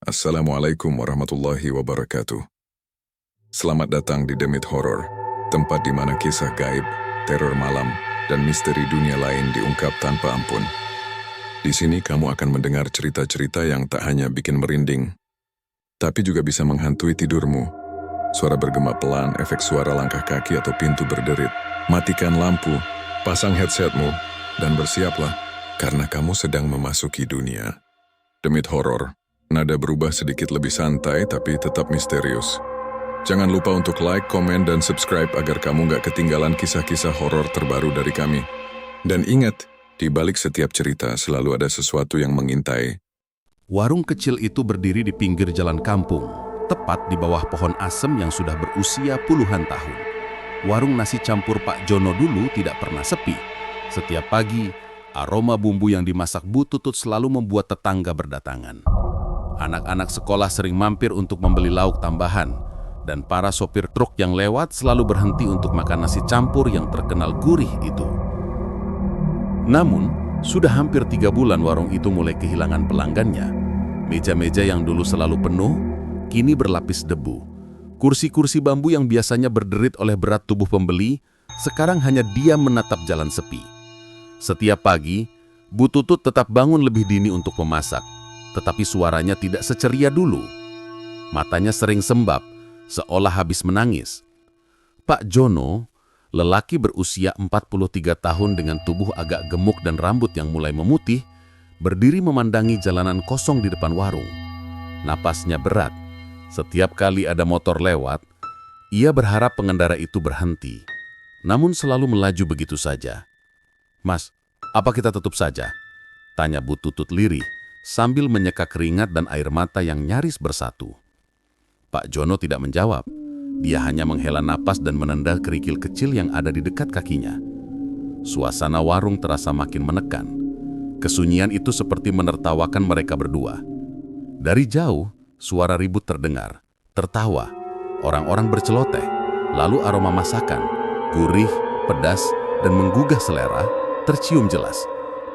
Assalamualaikum warahmatullahi wabarakatuh. Selamat datang di Demit Horror, tempat di mana kisah gaib, teror malam, dan misteri dunia lain diungkap tanpa ampun. Di sini kamu akan mendengar cerita-cerita yang tak hanya bikin merinding, tapi juga bisa menghantui tidurmu. Suara bergema pelan, efek suara langkah kaki atau pintu berderit. Matikan lampu, pasang headsetmu, dan bersiaplah, karena kamu sedang memasuki dunia Demit Horror. Nada berubah sedikit lebih santai tapi tetap misterius. Jangan lupa untuk like, komen, dan subscribe agar kamu nggak ketinggalan kisah-kisah horor terbaru dari kami. Dan ingat, di balik setiap cerita selalu ada sesuatu yang mengintai. Warung kecil itu berdiri di pinggir jalan kampung, tepat di bawah pohon asem yang sudah berusia puluhan tahun. Warung nasi campur Pak Jono dulu tidak pernah sepi. Setiap pagi, aroma bumbu yang dimasak Bu Tutut selalu membuat tetangga berdatangan. Anak-anak sekolah sering mampir untuk membeli lauk tambahan, dan para sopir truk yang lewat selalu berhenti untuk makan nasi campur yang terkenal gurih itu. Namun, sudah hampir 3 bulan warung itu mulai kehilangan pelanggannya. Meja-meja yang dulu selalu penuh, kini berlapis debu. Kursi-kursi bambu yang biasanya berderit oleh berat tubuh pembeli, sekarang hanya diam menatap jalan sepi. Setiap pagi, Bu Tutut tetap bangun lebih dini untuk memasak, tetapi suaranya tidak seceria dulu. Matanya sering sembab, seolah habis menangis. Pak Jono, lelaki berusia 43 tahun dengan tubuh agak gemuk dan rambut yang mulai memutih, berdiri memandangi jalanan kosong di depan warung. Napasnya berat. Setiap kali ada motor lewat, ia berharap pengendara itu berhenti. Namun selalu melaju begitu saja. "Mas, apa kita tutup saja?" tanya Bu Tutut lirih, sambil menyeka keringat dan air mata yang nyaris bersatu. Pak Jono tidak menjawab. Dia hanya menghela napas dan menendang kerikil kecil yang ada di dekat kakinya. Suasana warung terasa makin menekan. Kesunyian itu seperti menertawakan mereka berdua. Dari jauh, suara ribut terdengar. Tertawa, orang-orang berceloteh, lalu aroma masakan, gurih, pedas, dan menggugah selera, tercium jelas.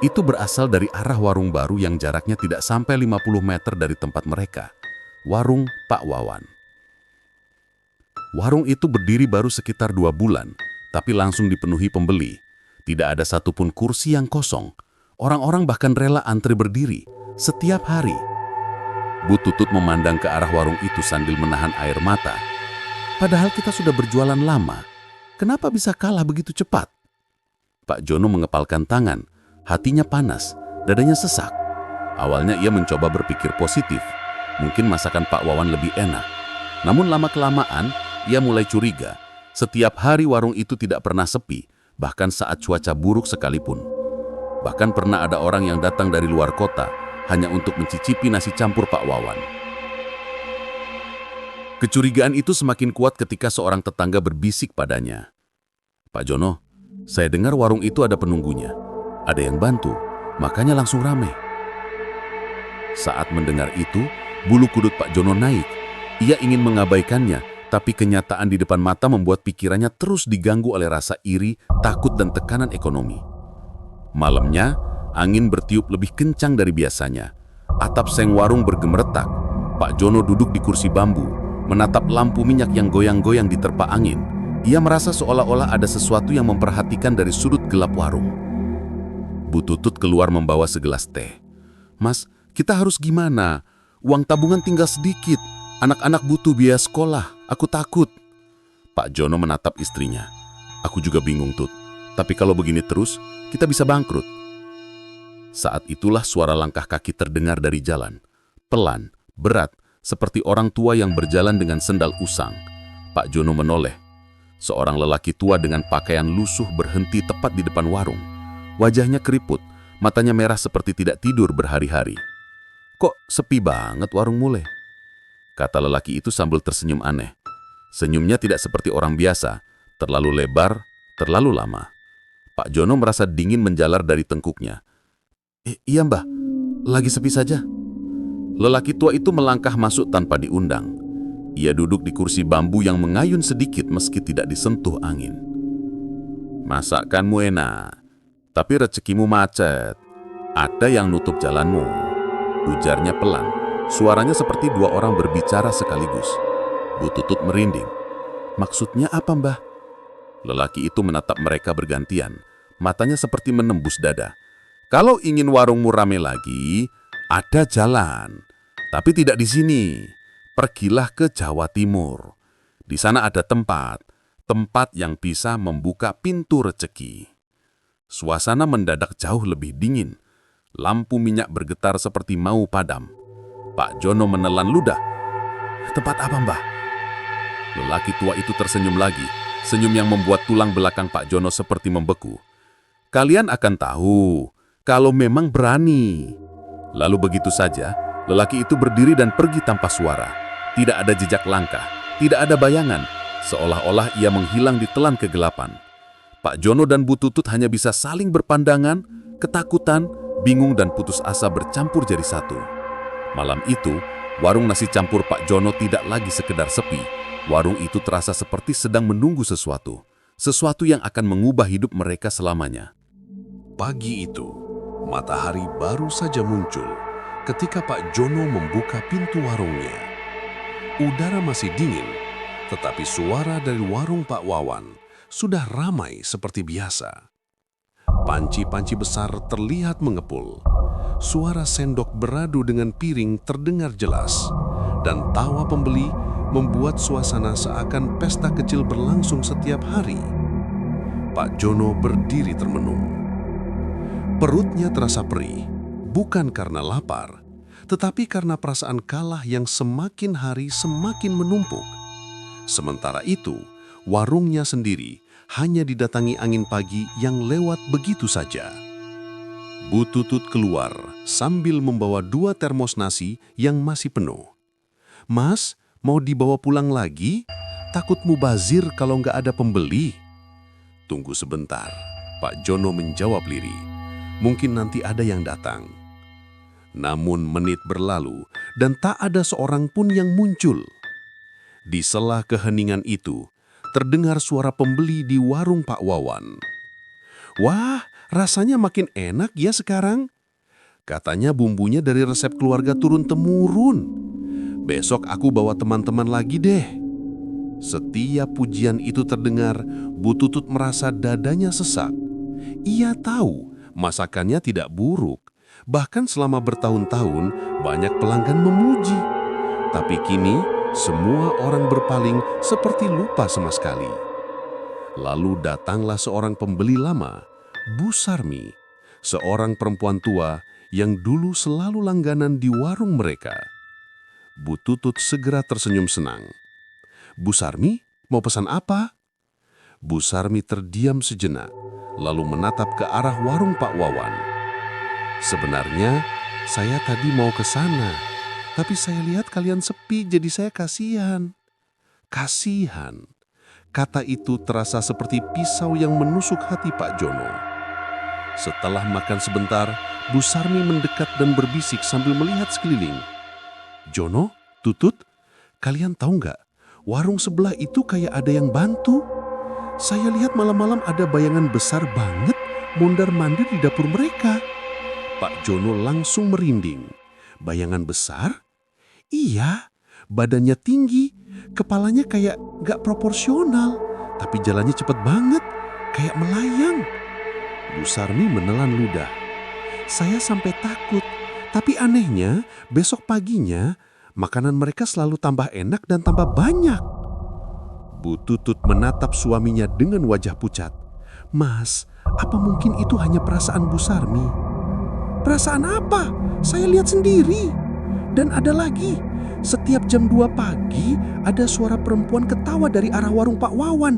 Itu berasal dari arah warung baru yang jaraknya tidak sampai 50 meter dari tempat mereka. Warung Pak Wawan. Warung itu berdiri baru sekitar 2 bulan, tapi langsung dipenuhi pembeli. Tidak ada satupun kursi yang kosong. Orang-orang bahkan rela antri berdiri setiap hari. Bu Tutut memandang ke arah warung itu sambil menahan air mata. Padahal kita sudah berjualan lama. Kenapa bisa kalah begitu cepat? Pak Jono mengepalkan tangan. Hatinya panas, dadanya sesak. Awalnya ia mencoba berpikir positif. Mungkin masakan Pak Wawan lebih enak. Namun lama-kelamaan, ia mulai curiga. Setiap hari warung itu tidak pernah sepi, bahkan saat cuaca buruk sekalipun. Bahkan pernah ada orang yang datang dari luar kota, hanya untuk mencicipi nasi campur Pak Wawan. Kecurigaan itu semakin kuat ketika seorang tetangga berbisik padanya. "Pak Jono, saya dengar warung itu ada penunggunya. Ada yang bantu, makanya langsung ramai." Saat mendengar itu, bulu kudut Pak Jono naik. Ia ingin mengabaikannya, tapi kenyataan di depan mata membuat pikirannya terus diganggu oleh rasa iri, takut, dan tekanan ekonomi. Malamnya, angin bertiup lebih kencang dari biasanya. Atap seng warung bergemeretak. Pak Jono duduk di kursi bambu, menatap lampu minyak yang goyang-goyang diterpa angin. Ia merasa seolah-olah ada sesuatu yang memperhatikan dari sudut gelap warung. Bu Tutut keluar membawa segelas teh. "Mas, kita harus gimana? Uang tabungan tinggal sedikit. Anak-anak butuh biaya sekolah. Aku takut." Pak Jono menatap istrinya. "Aku juga bingung, Tut. Tapi kalau begini terus, kita bisa bangkrut." Saat itulah suara langkah kaki terdengar dari jalan. Pelan, berat, seperti orang tua yang berjalan dengan sendal usang. Pak Jono menoleh. Seorang lelaki tua dengan pakaian lusuh berhenti tepat di depan warung. Wajahnya keriput, matanya merah seperti tidak tidur berhari-hari. "Kok sepi banget warung Mule?" kata lelaki itu sambil tersenyum aneh. Senyumnya tidak seperti orang biasa, terlalu lebar, terlalu lama. Pak Jono merasa dingin menjalar dari tengkuknya. Iya mbah, lagi sepi saja." Lelaki tua itu melangkah masuk tanpa diundang. Ia duduk di kursi bambu yang mengayun sedikit meski tidak disentuh angin. "Masakanmu enak, tapi rezekimu macet. Ada yang nutup jalanmu," ujarnya pelan. Suaranya seperti dua orang berbicara sekaligus. Bu Tutut merinding. "Maksudnya apa, Mbah?" Lelaki itu menatap mereka bergantian. Matanya seperti menembus dada. "Kalau ingin warungmu rame lagi, ada jalan. Tapi tidak di sini. Pergilah ke Jawa Timur. Di sana ada tempat yang bisa membuka pintu rezeki." Suasana mendadak jauh lebih dingin. Lampu minyak bergetar seperti mau padam. Pak Jono menelan ludah. "Tempat apa, Mbah?" Lelaki tua itu tersenyum lagi. Senyum yang membuat tulang belakang Pak Jono seperti membeku. "Kalian akan tahu kalau memang berani." Lalu begitu saja, lelaki itu berdiri dan pergi tanpa suara. Tidak ada jejak langkah, tidak ada bayangan, seolah-olah ia menghilang di telan kegelapan. Pak Jono dan Bu Tutut hanya bisa saling berpandangan, ketakutan, bingung dan putus asa bercampur jadi satu. Malam itu, warung nasi campur Pak Jono tidak lagi sekedar sepi. Warung itu terasa seperti sedang menunggu sesuatu yang akan mengubah hidup mereka selamanya. Pagi itu, matahari baru saja muncul ketika Pak Jono membuka pintu warungnya. Udara masih dingin, tetapi suara dari warung Pak Wawan sudah ramai seperti biasa. Panci-panci besar terlihat mengepul. Suara sendok beradu dengan piring terdengar jelas, dan tawa pembeli membuat suasana seakan pesta kecil berlangsung setiap hari. Pak Jono berdiri termenung. Perutnya terasa perih, bukan karena lapar, tetapi karena perasaan kalah yang semakin hari semakin menumpuk. Sementara itu, warungnya sendiri hanya didatangi angin pagi yang lewat begitu saja. Bu Tutut keluar sambil membawa 2 termos nasi yang masih penuh. "Mas, mau dibawa pulang lagi? Takut mubazir kalau nggak ada pembeli." "Tunggu sebentar," Pak Jono menjawab lirih. "Mungkin nanti ada yang datang." Namun menit berlalu dan tak ada seorang pun yang muncul. Di sela keheningan itu, terdengar suara pembeli di warung Pak Wawan. "Wah, rasanya makin enak ya sekarang. Katanya bumbunya dari resep keluarga turun-temurun. Besok aku bawa teman-teman lagi deh." Setiap pujian itu terdengar, Bu Tutut merasa dadanya sesak. Ia tahu masakannya tidak buruk. Bahkan selama bertahun-tahun banyak pelanggan memuji. Tapi kini semua orang berpaling seperti lupa sama sekali. Lalu datanglah seorang pembeli lama, Bu Sarmi, seorang perempuan tua yang dulu selalu langganan di warung mereka. Bu Tutut segera tersenyum senang. "Bu Sarmi, mau pesan apa?" Bu Sarmi terdiam sejenak, lalu menatap ke arah warung Pak Wawan. "Sebenarnya saya tadi mau ke sana, tapi saya lihat kalian sepi jadi saya kasihan." Kasihan. Kata itu terasa seperti pisau yang menusuk hati Pak Jono. Setelah makan sebentar, Bu Sarmi mendekat dan berbisik sambil melihat sekeliling. "Jono, Tutut, kalian tahu nggak? Warung sebelah itu kayak ada yang bantu. Saya lihat malam-malam ada bayangan besar banget mondar-mandir di dapur mereka." Pak Jono langsung merinding. "Bayangan besar?" "Iya, badannya tinggi, kepalanya kayak gak proporsional, tapi jalannya cepet banget, kayak melayang." Bu Sarmi menelan ludah. "Saya sampai takut, tapi anehnya besok paginya makanan mereka selalu tambah enak dan tambah banyak." Bu Tutut menatap suaminya dengan wajah pucat. "Mas, apa mungkin itu hanya perasaan Bu Sarmi?" "Perasaan apa? Saya lihat sendiri. Dan ada lagi, setiap jam 2 pagi ada suara perempuan ketawa dari arah warung Pak Wawan.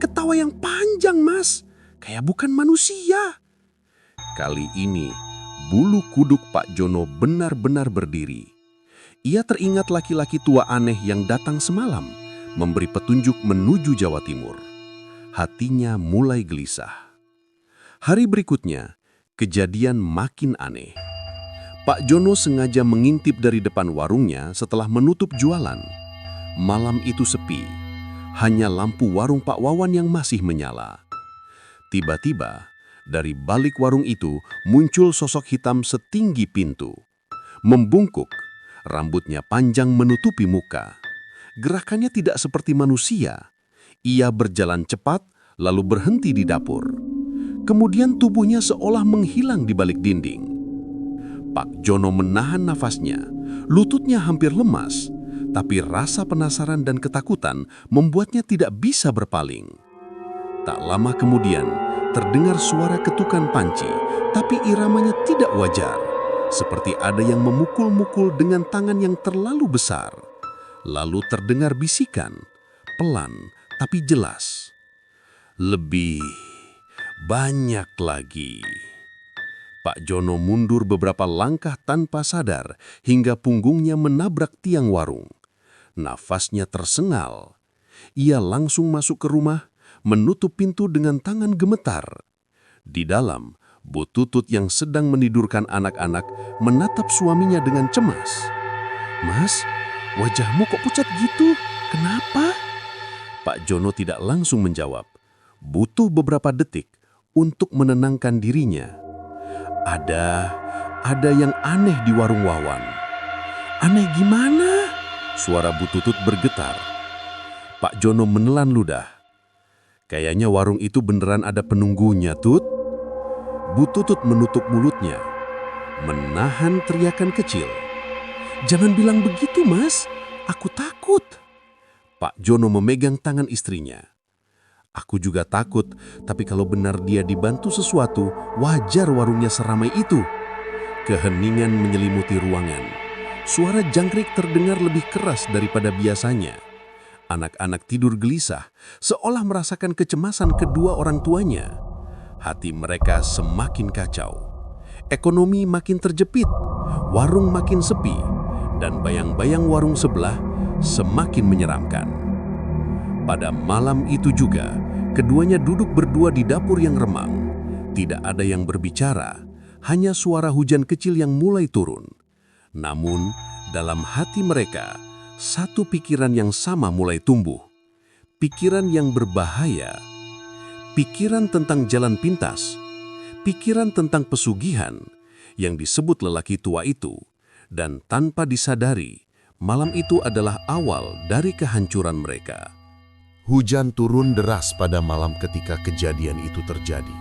Ketawa yang panjang, Mas. Kayak bukan manusia." Kali ini, bulu kuduk Pak Jono benar-benar berdiri. Ia teringat laki-laki tua aneh yang datang semalam, memberi petunjuk menuju Jawa Timur. Hatinya mulai gelisah. Hari berikutnya, kejadian makin aneh. Pak Jono sengaja mengintip dari depan warungnya setelah menutup jualan. Malam itu sepi, hanya lampu warung Pak Wawan yang masih menyala. Tiba-tiba, dari balik warung itu muncul sosok hitam setinggi pintu. Membungkuk, Rambutnya panjang menutupi muka. Gerakannya tidak seperti manusia. Ia berjalan cepat, lalu berhenti di dapur. Kemudian tubuhnya seolah menghilang di balik dinding. Pak Jono menahan nafasnya. Lututnya hampir lemas, tapi rasa penasaran dan ketakutan membuatnya tidak bisa berpaling. Tak lama kemudian, terdengar suara ketukan panci, tapi iramanya tidak wajar. Seperti ada yang memukul-mukul dengan tangan yang terlalu besar. Lalu terdengar bisikan, pelan tapi jelas. Lebih banyak lagi. Pak Jono mundur beberapa langkah tanpa sadar hingga punggungnya menabrak tiang warung. Nafasnya tersengal. Ia langsung masuk ke rumah, menutup pintu dengan tangan gemetar. Di dalam, Bu Tutut yang sedang menidurkan anak-anak menatap suaminya dengan cemas. "Mas, wajahmu kok pucat gitu? Kenapa?" Pak Jono tidak langsung menjawab. Butuh beberapa detik untuk menenangkan dirinya. Ada yang aneh di warung Wawan. "Aneh gimana?" Suara Bu Tutut bergetar. Pak Jono menelan ludah. "Kayaknya warung itu beneran ada penunggunya, Tut." Bu Tutut menutup mulutnya, menahan teriakan kecil. "Jangan bilang begitu, Mas. Aku takut." Pak Jono memegang tangan istrinya. "Aku juga takut, tapi kalau benar dia dibantu sesuatu, wajar warungnya seramai itu." Keheningan menyelimuti ruangan. Suara jangkrik terdengar lebih keras daripada biasanya. Anak-anak tidur gelisah, seolah merasakan kecemasan kedua orang tuanya. Hati mereka semakin kacau. Ekonomi makin terjepit, warung makin sepi, dan bayang-bayang warung sebelah semakin menyeramkan. Pada malam itu juga, keduanya duduk berdua di dapur yang remang. Tidak ada yang berbicara, hanya suara hujan kecil yang mulai turun. Namun, dalam hati mereka, satu pikiran yang sama mulai tumbuh. Pikiran yang berbahaya. Pikiran tentang jalan pintas. Pikiran tentang pesugihan yang disebut lelaki tua itu. Dan tanpa disadari, malam itu adalah awal dari kehancuran mereka. Hujan turun deras pada malam ketika kejadian itu terjadi.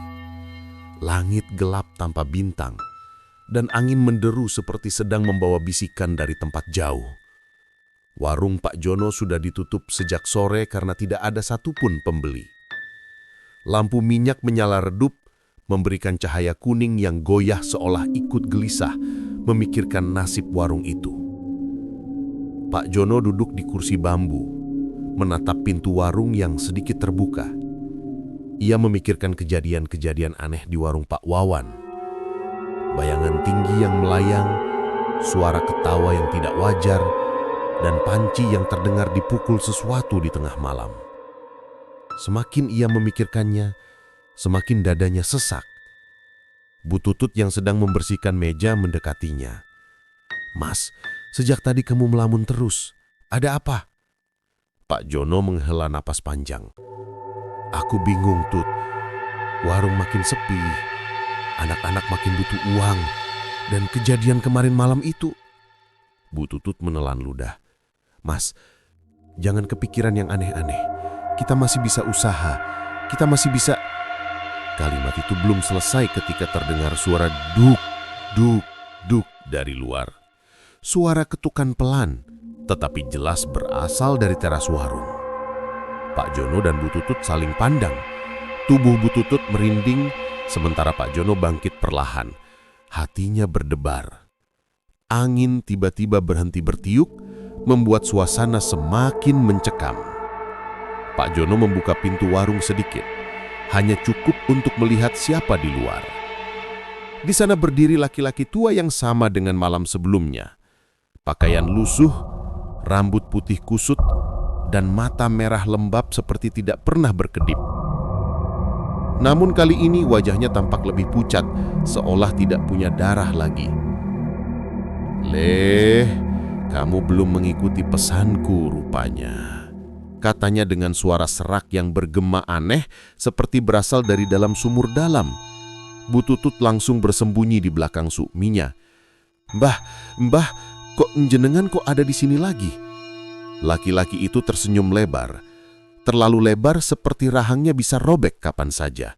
Langit gelap tanpa bintang, dan angin menderu seperti sedang membawa bisikan dari tempat jauh. Warung Pak Jono sudah ditutup sejak sore karena tidak ada satupun pembeli. Lampu minyak menyala redup, memberikan cahaya kuning yang goyah seolah ikut gelisah memikirkan nasib warung itu. Pak Jono duduk di kursi bambu, menatap pintu warung yang sedikit terbuka. Ia memikirkan kejadian-kejadian aneh di warung Pak Wawan. Bayangan tinggi yang melayang, suara ketawa yang tidak wajar, dan panci yang terdengar dipukul sesuatu di tengah malam. Semakin ia memikirkannya, semakin dadanya sesak. Bu Tutut yang sedang membersihkan meja mendekatinya. "Mas, sejak tadi kamu melamun terus. Ada apa?" Pak Jono menghela napas panjang. "Aku bingung, Tut. Warung makin sepi, anak-anak makin butuh uang, dan kejadian kemarin malam itu." Bu Tutut menelan ludah. "Mas, jangan kepikiran yang aneh-aneh. Kita masih bisa usaha. Kita masih bisa..." Kalimat itu belum selesai ketika terdengar suara duk, duk, duk dari luar. Suara ketukan pelan, tetapi jelas berasal dari teras warung. Pak Jono dan Bu Tutut saling pandang. Tubuh Bu Tutut merinding, sementara Pak Jono bangkit perlahan. Hatinya berdebar. Angin tiba-tiba berhenti bertiup, membuat suasana semakin mencekam. Pak Jono membuka pintu warung sedikit, hanya cukup untuk melihat siapa di luar. Di sana berdiri laki-laki tua yang sama dengan malam sebelumnya. Pakaian lusuh, rambut putih kusut, dan mata merah lembab seperti tidak pernah berkedip. Namun kali ini wajahnya tampak lebih pucat, seolah tidak punya darah lagi. "Leh, kamu belum mengikuti pesanku rupanya," katanya dengan suara serak yang bergema aneh seperti berasal dari dalam sumur dalam. Bu Tutut langsung bersembunyi di belakang Sukminya. Mbah, Kok jenengan kok ada di sini lagi?" Laki-laki itu tersenyum lebar, terlalu lebar seperti rahangnya bisa robek kapan saja.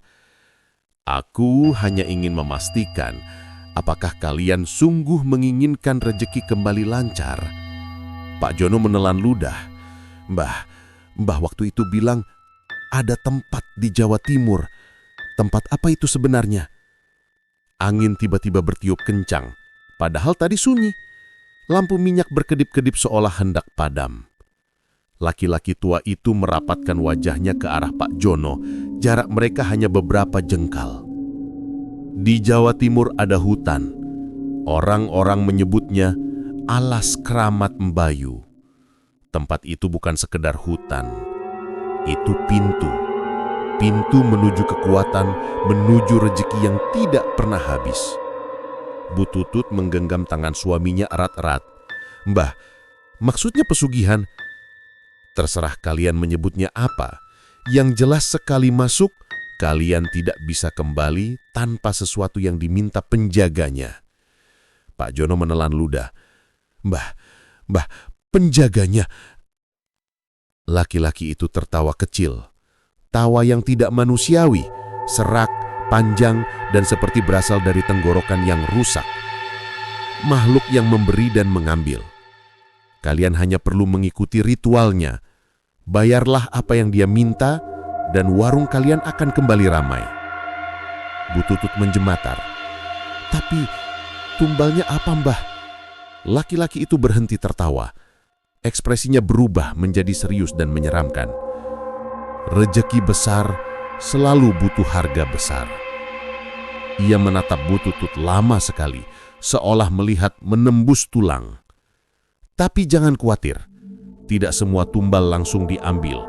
"Aku hanya ingin memastikan apakah kalian sungguh menginginkan rejeki kembali lancar." Pak Jono menelan ludah. Mbah waktu itu bilang ada tempat di Jawa Timur. Tempat apa itu sebenarnya?" Angin tiba-tiba bertiup kencang, padahal tadi sunyi. Lampu minyak berkedip-kedip seolah hendak padam. Laki-laki tua itu merapatkan wajahnya ke arah Pak Jono. Jarak mereka hanya beberapa jengkal. Di Jawa Timur ada hutan. Orang-orang menyebutnya Alas Keramat Mbayu. Tempat itu bukan sekedar hutan. Itu pintu. Pintu menuju kekuatan, menuju rejeki yang tidak pernah habis. Bu Tutut menggenggam tangan suaminya erat-erat. "Mbah, maksudnya pesugihan?" "Terserah kalian menyebutnya apa. Yang jelas sekali masuk, kalian tidak bisa kembali tanpa sesuatu yang diminta penjaganya." Pak Jono menelan ludah. Mbah, penjaganya." Laki-laki itu tertawa kecil. Tawa yang tidak manusiawi, serak, panjang, dan seperti berasal dari tenggorokan yang rusak. Makhluk yang memberi dan mengambil. Kalian hanya perlu mengikuti ritualnya. Bayarlah apa yang dia minta, dan warung kalian akan kembali ramai. Bu Tutut menjematar. "Tapi tumbalnya apa, Mbah?" Laki-laki itu berhenti tertawa. Ekspresinya berubah menjadi serius dan menyeramkan. "Rejeki besar selalu butuh harga besar." Ia menatap Bu Tutut lama sekali, seolah melihat menembus tulang. "Tapi jangan khawatir, tidak semua tumbal langsung diambil.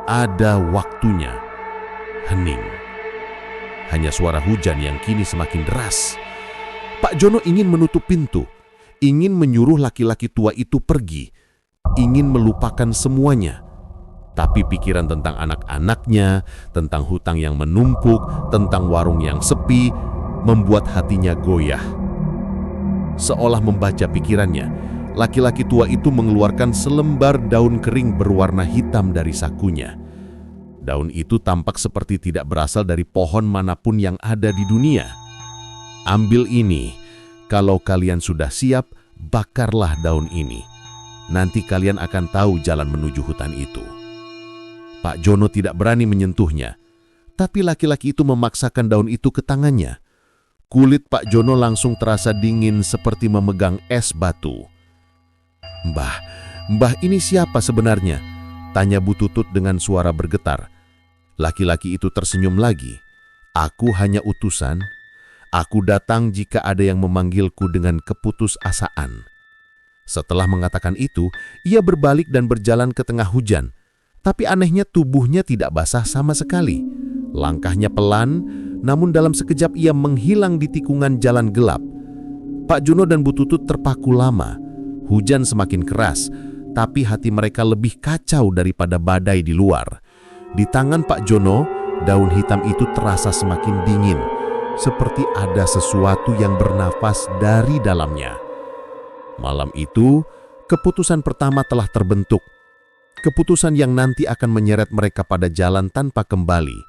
Ada waktunya." Hening. Hanya suara hujan yang kini semakin deras. Pak Jono ingin menutup pintu, ingin menyuruh laki-laki tua itu pergi, ingin melupakan semuanya. Tapi pikiran tentang anak-anaknya, tentang hutang yang menumpuk, tentang warung yang sepi, membuat hatinya goyah. Seolah membaca pikirannya, laki-laki tua itu mengeluarkan selembar daun kering berwarna hitam dari sakunya. Daun itu tampak seperti tidak berasal dari pohon manapun yang ada di dunia. "Ambil ini, kalau kalian sudah siap, bakarlah daun ini. Nanti kalian akan tahu jalan menuju hutan itu." Pak Jono tidak berani menyentuhnya, tapi laki-laki itu memaksakan daun itu ke tangannya. Kulit Pak Jono langsung terasa dingin seperti memegang es batu. Mbah ini siapa sebenarnya?" tanya Bu Tutut dengan suara bergetar. Laki-laki itu tersenyum lagi. "Aku hanya utusan. Aku datang jika ada yang memanggilku dengan keputusasaan." Setelah mengatakan itu, ia berbalik dan berjalan ke tengah hujan. Tapi anehnya tubuhnya tidak basah sama sekali. Langkahnya pelan, namun dalam sekejap ia menghilang di tikungan jalan gelap. Pak Jono dan Bu Tutut terpaku lama. Hujan semakin keras, tapi hati mereka lebih kacau daripada badai di luar. Di tangan Pak Jono, daun hitam itu terasa semakin dingin, seperti ada sesuatu yang bernafas dari dalamnya. Malam itu, keputusan pertama telah terbentuk. Keputusan yang nanti akan menyeret mereka pada jalan tanpa kembali.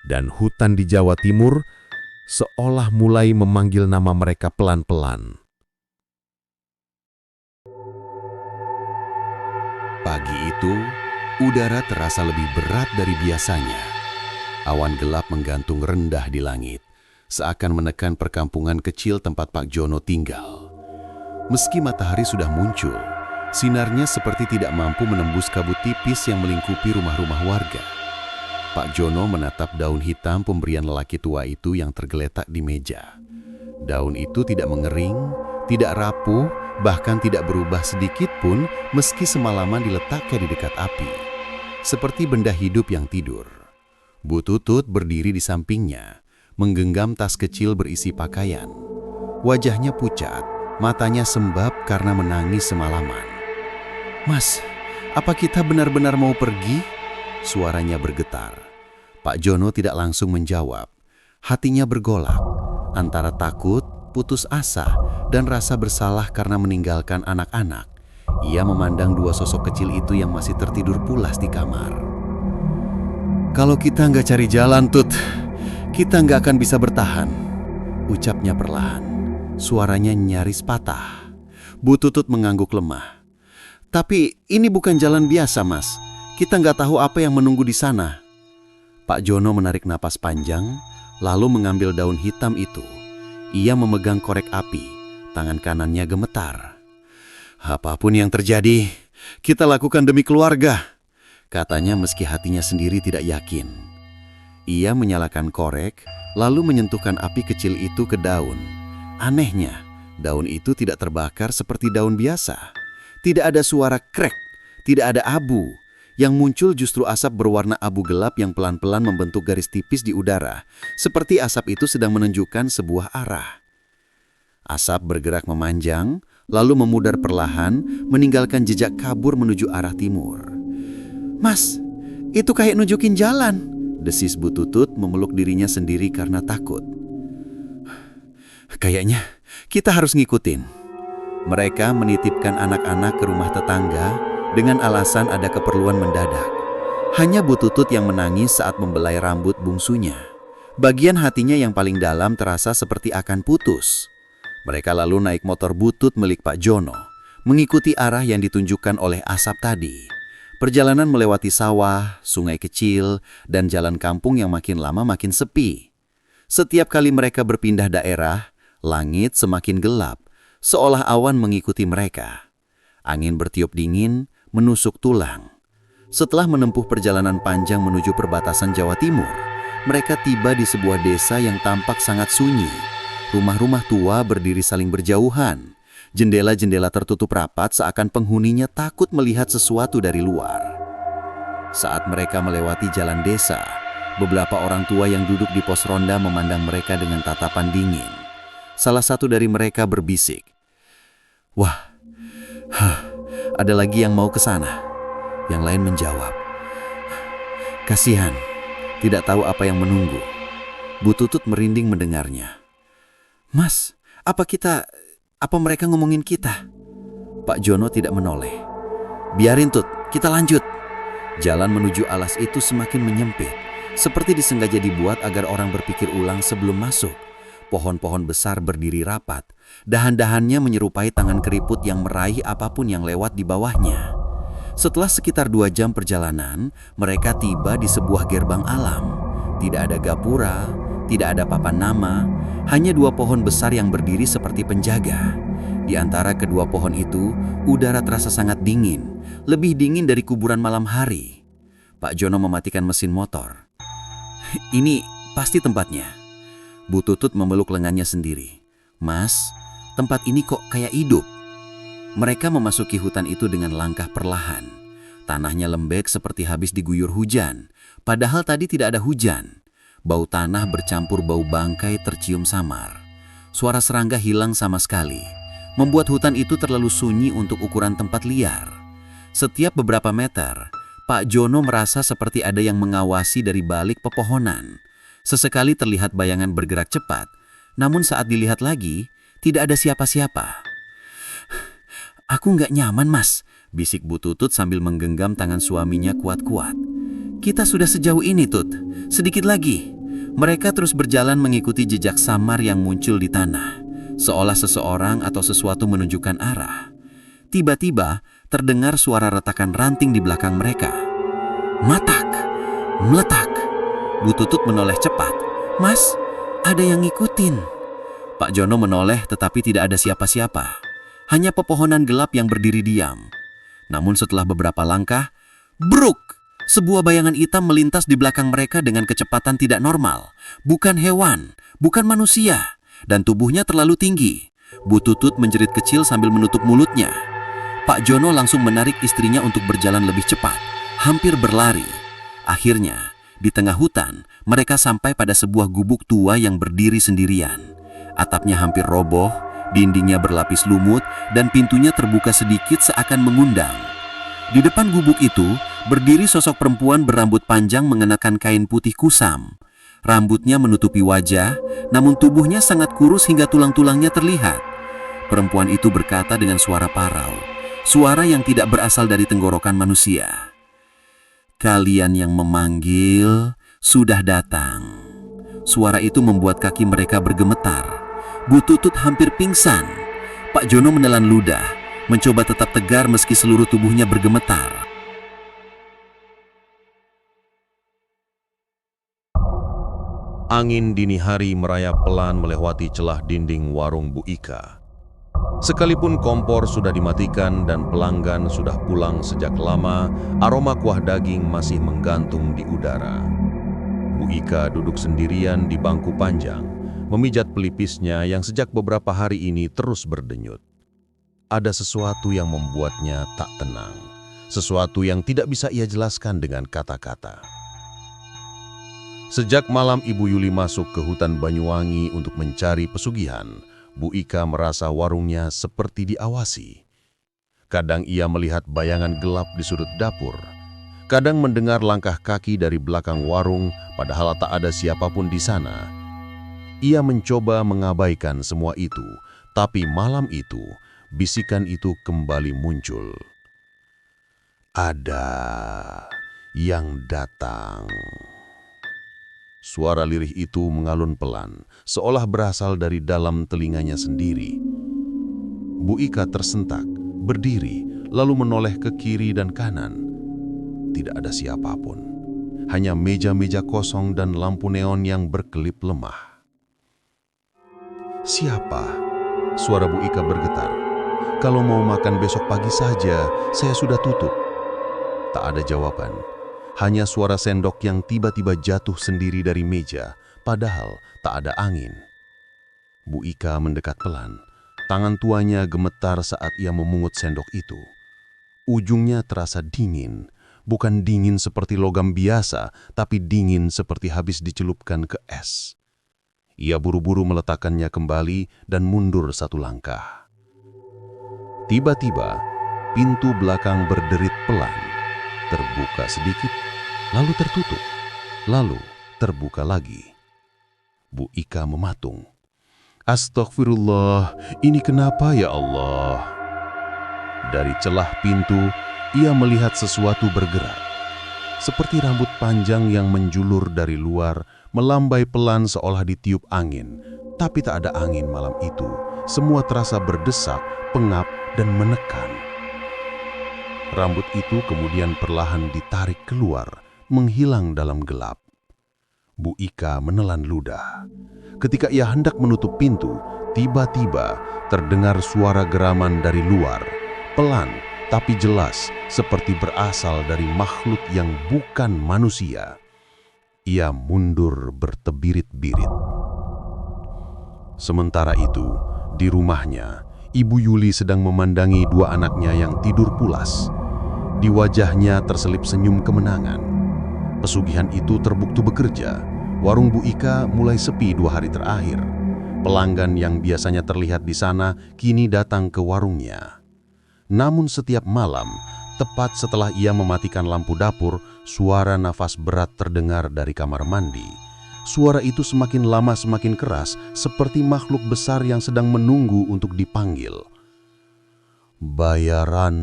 Dan hutan di Jawa Timur seolah mulai memanggil nama mereka pelan-pelan. Pagi itu, udara terasa lebih berat dari biasanya. Awan gelap menggantung rendah di langit, seakan menekan perkampungan kecil tempat Pak Jono tinggal. Meski matahari sudah muncul, sinarnya seperti tidak mampu menembus kabut tipis yang melingkupi rumah-rumah warga. Pak Jono menatap daun hitam pemberian lelaki tua itu yang tergeletak di meja. Daun itu tidak mengering, tidak rapuh, bahkan tidak berubah sedikit pun meski semalaman diletakkan di dekat api. Seperti benda hidup yang tidur. Bu Tutut berdiri di sampingnya, menggenggam tas kecil berisi pakaian. Wajahnya pucat, matanya sembab karena menangis semalaman. "Mas, apa kita benar-benar mau pergi?" Suaranya bergetar. Pak Jono tidak langsung menjawab. Hatinya bergolak antara takut putus asa dan rasa bersalah karena meninggalkan anak-anak, ia memandang dua sosok kecil itu yang masih tertidur pulas di kamar. "Kalau kita nggak cari jalan, Tut, kita nggak akan bisa bertahan," ucapnya perlahan. Suaranya nyaris patah. Bu Tutut mengangguk lemah. "Tapi ini bukan jalan biasa, Mas. Kita nggak tahu apa yang menunggu di sana." Pak Jono menarik napas panjang, lalu mengambil daun hitam itu. Ia memegang korek api, tangan kanannya gemetar. "Apapun yang terjadi, kita lakukan demi keluarga," katanya meski hatinya sendiri tidak yakin. Ia menyalakan korek, lalu menyentuhkan api kecil itu ke daun. Anehnya, daun itu tidak terbakar seperti daun biasa. Tidak ada suara krek, tidak ada abu. Yang muncul justru asap berwarna abu gelap yang pelan-pelan membentuk garis tipis di udara, seperti asap itu sedang menunjukkan sebuah arah. Asap bergerak memanjang, lalu memudar perlahan, meninggalkan jejak kabur menuju arah timur. "Mas, itu kayak nunjukin jalan," desis Bu Tutut memeluk dirinya sendiri karena takut. "Kayaknya kita harus ngikutin." Mereka menitipkan anak-anak ke rumah tetangga dengan alasan ada keperluan mendadak. Hanya Bu Tutut yang menangis saat membelai rambut bungsunya. Bagian hatinya yang paling dalam terasa seperti akan putus. Mereka lalu naik motor butut milik Pak Jono, mengikuti arah yang ditunjukkan oleh asap tadi. Perjalanan melewati sawah, sungai kecil, dan jalan kampung yang makin lama makin sepi. Setiap kali mereka berpindah daerah, langit semakin gelap, seolah awan mengikuti mereka. Angin bertiup dingin, menusuk tulang. Setelah menempuh perjalanan panjang menuju perbatasan Jawa Timur, mereka tiba di sebuah desa yang tampak sangat sunyi. Rumah-rumah tua berdiri saling berjauhan. Jendela-jendela tertutup rapat seakan penghuninya takut melihat sesuatu dari luar. Saat mereka melewati jalan desa, beberapa orang tua yang duduk di pos ronda memandang mereka dengan tatapan dingin. Salah satu dari mereka berbisik, "Wah, ada lagi yang mau ke sana." Yang lain menjawab, "Kasihan, tidak tahu apa yang menunggu." Bu Tutut merinding mendengarnya. "Mas, apa mereka ngomongin kita?" Pak Jono tidak menoleh. "Biarin, Tut, kita lanjut." Jalan menuju alas itu semakin menyempit, seperti disengaja dibuat agar orang berpikir ulang sebelum masuk. Pohon-pohon besar berdiri rapat, dahan-dahannya menyerupai tangan keriput yang meraih apapun yang lewat di bawahnya. Setelah sekitar 2 jam perjalanan, mereka tiba di sebuah gerbang alam. Tidak ada gapura, tidak ada papan nama, hanya 2 pohon besar yang berdiri seperti penjaga. Di antara kedua pohon itu, udara terasa sangat dingin, lebih dingin dari kuburan malam hari. Pak Jono mematikan mesin motor. "Ini pasti tempatnya." Bu Tutut memeluk lengannya sendiri. "Mas, tempat ini kok kayak hidup." Mereka memasuki hutan itu dengan langkah perlahan. Tanahnya lembek seperti habis diguyur hujan, padahal tadi tidak ada hujan. Bau tanah bercampur bau bangkai tercium samar. Suara serangga hilang sama sekali, membuat hutan itu terlalu sunyi untuk ukuran tempat liar. Setiap beberapa meter, Pak Jono merasa seperti ada yang mengawasi dari balik pepohonan. Sesekali terlihat bayangan bergerak cepat, namun saat dilihat lagi, tidak ada siapa-siapa. "Aku nggak nyaman, Mas," bisik Bu Tutut sambil menggenggam tangan suaminya kuat-kuat. "Kita sudah sejauh ini, Tut. Sedikit lagi." Mereka terus berjalan mengikuti jejak samar yang muncul di tanah, seolah seseorang atau sesuatu menunjukkan arah. Tiba-tiba terdengar suara retakan ranting di belakang mereka. "Matak! Meletak!" Bu Tutut menoleh cepat. "Mas, ada yang ngikutin." Pak Jono menoleh tetapi tidak ada siapa-siapa. Hanya pepohonan gelap yang berdiri diam. Namun setelah beberapa langkah, bruk! Sebuah bayangan hitam melintas di belakang mereka dengan kecepatan tidak normal. Bukan hewan, bukan manusia, dan tubuhnya terlalu tinggi. Bu Tutut menjerit kecil sambil menutup mulutnya. Pak Jono langsung menarik istrinya untuk berjalan lebih cepat, hampir berlari. Akhirnya, di tengah hutan, mereka sampai pada sebuah gubuk tua yang berdiri sendirian. Atapnya hampir roboh, dindingnya berlapis lumut, dan pintunya terbuka sedikit seakan mengundang. Di depan gubuk itu, berdiri sosok perempuan berambut panjang mengenakan kain putih kusam. Rambutnya menutupi wajah, namun tubuhnya sangat kurus hingga tulang-tulangnya terlihat. Perempuan itu berkata dengan suara parau, suara yang tidak berasal dari tenggorokan manusia. "Kalian yang memanggil sudah datang." Suara itu membuat kaki mereka bergemetar. Bu Tutut hampir pingsan. Pak Jono menelan ludah, mencoba tetap tegar meski seluruh tubuhnya bergemetar. Angin dini hari merayap pelan melewati celah dinding warung Bu Ika. Sekalipun kompor sudah dimatikan dan pelanggan sudah pulang sejak lama, aroma kuah daging masih menggantung di udara. Bu Ika duduk sendirian di bangku panjang, memijat pelipisnya yang sejak beberapa hari ini terus berdenyut. Ada sesuatu yang membuatnya tak tenang, sesuatu yang tidak bisa ia jelaskan dengan kata-kata. Sejak malam Ibu Yuli masuk ke hutan Banyuwangi untuk mencari pesugihan, Bu Ika merasa warungnya seperti diawasi. Kadang ia melihat bayangan gelap di sudut dapur. Kadang mendengar langkah kaki dari belakang warung, padahal tak ada siapapun di sana. Ia mencoba mengabaikan semua itu, tapi malam itu, bisikan itu kembali muncul. Ada yang datang. Suara lirih itu mengalun pelan, seolah berasal dari dalam telinganya sendiri. Bu Ika tersentak, berdiri, lalu menoleh ke kiri dan kanan. Tidak ada siapapun, hanya meja-meja kosong dan lampu neon yang berkelip lemah. "Siapa?" Suara Bu Ika bergetar. "Kalau mau makan besok pagi saja, saya sudah tutup." Tak ada jawaban. Hanya suara sendok yang tiba-tiba jatuh sendiri dari meja, padahal tak ada angin. Bu Ika mendekat pelan. Tangan tuanya gemetar saat ia memungut sendok itu. Ujungnya terasa dingin, bukan dingin seperti logam biasa, tapi dingin seperti habis dicelupkan ke es. Ia buru-buru meletakkannya kembali dan mundur satu langkah. Tiba-tiba, pintu belakang berderit pelan. Terbuka sedikit, lalu tertutup, lalu terbuka lagi. Bu Ika mematung. "Astagfirullah, ini kenapa ya Allah?" Dari celah pintu, ia melihat sesuatu bergerak. Seperti rambut panjang yang menjulur dari luar, melambai pelan seolah ditiup angin. Tapi tak ada angin malam itu. Semua terasa berdesak, pengap, dan menekan. Rambut itu kemudian perlahan ditarik keluar, menghilang dalam gelap. Bu Ika menelan ludah. Ketika ia hendak menutup pintu, tiba-tiba terdengar suara geraman dari luar. Pelan, tapi jelas, seperti berasal dari makhluk yang bukan manusia. Ia mundur bertebirit-birit. Sementara itu, di rumahnya, Ibu Yuli sedang memandangi dua anaknya yang tidur pulas. Di wajahnya terselip senyum kemenangan. Pesugihan itu terbukti bekerja. Warung Bu Ika mulai sepi 2 hari terakhir. Pelanggan yang biasanya terlihat di sana kini datang ke warungnya. Namun setiap malam, tepat setelah ia mematikan lampu dapur, suara nafas berat terdengar dari kamar mandi. Suara itu semakin lama semakin keras, seperti makhluk besar yang sedang menunggu untuk dipanggil. "Bayaran,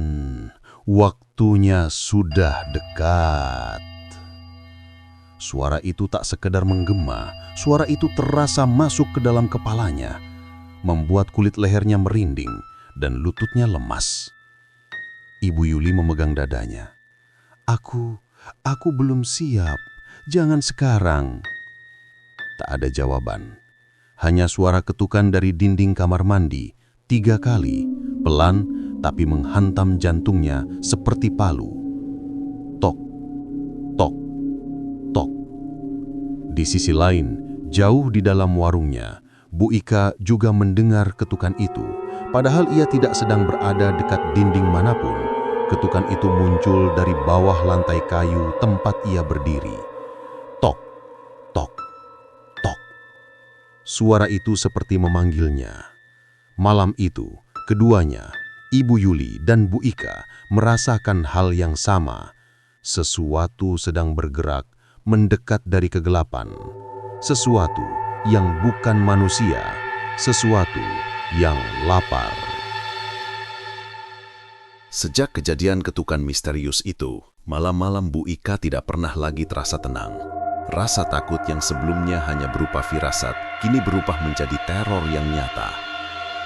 waktunya sudah dekat." Suara itu tak sekedar menggema, suara itu terasa masuk ke dalam kepalanya, membuat kulit lehernya merinding dan lututnya lemas. Ibu Yuli memegang dadanya. Aku belum siap, jangan sekarang." Tak ada jawaban, hanya suara ketukan dari dinding kamar mandi 3 kali, pelan tapi menghantam jantungnya seperti palu. Tok, tok, tok. Di sisi lain, jauh di dalam warungnya, Bu Ika juga mendengar ketukan itu. Padahal ia tidak sedang berada dekat dinding manapun. Ketukan itu muncul dari bawah lantai kayu tempat ia berdiri. Tok, tok, tok. Suara itu seperti memanggilnya. Malam itu, keduanya, Ibu Yuli dan Bu Ika, merasakan hal yang sama. Sesuatu sedang bergerak, mendekat dari kegelapan. sesuatu yang bukan manusia, sesuatu yang lapar. Sejak kejadian ketukan misterius itu, malam-malam Bu Ika tidak pernah lagi terasa tenang. Rasa takut yang sebelumnya hanya berupa firasat, kini berubah menjadi teror yang nyata.